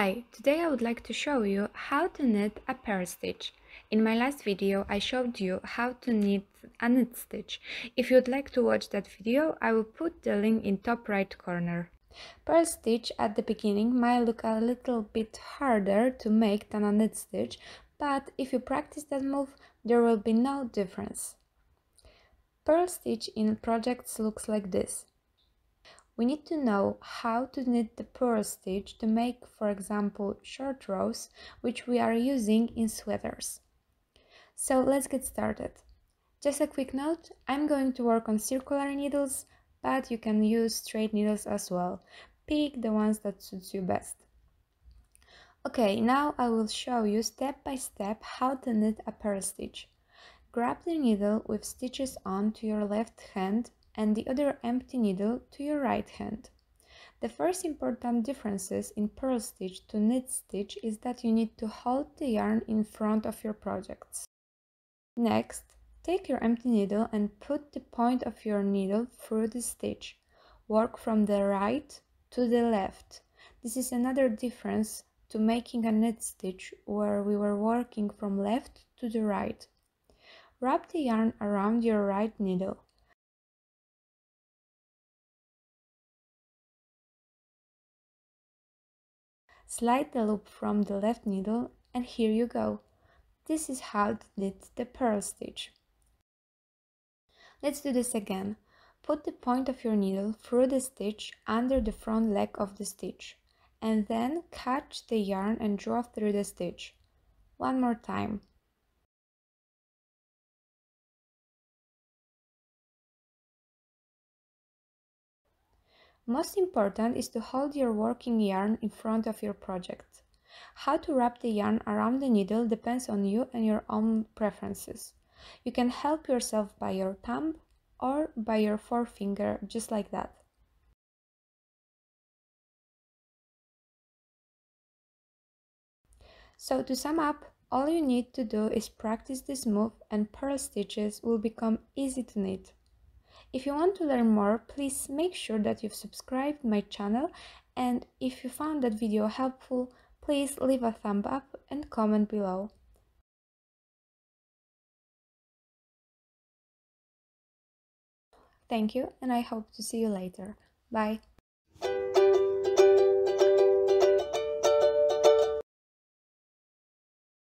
Hi, today I would like to show you how to knit a pear stitch. In my last video I showed you how to knit a knit stitch. If you'd like to watch that video, I will put the link in top right corner. Pear stitch at the beginning might look a little bit harder to make than a knit stitch, but if you practice that move, there will be no difference. Pearl stitch in projects looks like this. We need to know how to knit the purl stitch to make, for example, short rows, which we are using in sweaters. So let's get started. Just a quick note, I'm going to work on circular needles, but you can use straight needles as well. Pick the ones that suits you best. Okay, now I will show you step by step how to knit a purl stitch. Grab the needle with stitches on to your left hand and the other empty needle to your right hand. The first important differences in purl stitch to knit stitch is that you need to hold the yarn in front of your projects. Next, take your empty needle and put the point of your needle through the stitch. Work from the right to the left. This is another difference to making a knit stitch where we were working from left to the right. Wrap the yarn around your right needle. Slide the loop from the left needle and here you go. This is how to knit the purl stitch. Let's do this again. Put the point of your needle through the stitch under the front leg of the stitch and then catch the yarn and draw through the stitch. One more time. Most important is to hold your working yarn in front of your project. How to wrap the yarn around the needle depends on you and your own preferences. You can help yourself by your thumb or by your forefinger, just like that. So to sum up, all you need to do is practice this move and purl stitches will become easy to knit. If you want to learn more, please make sure that you've subscribed my channel, and if you found that video helpful, please leave a thumb up and comment below. Thank you, and I hope to see you later. Bye!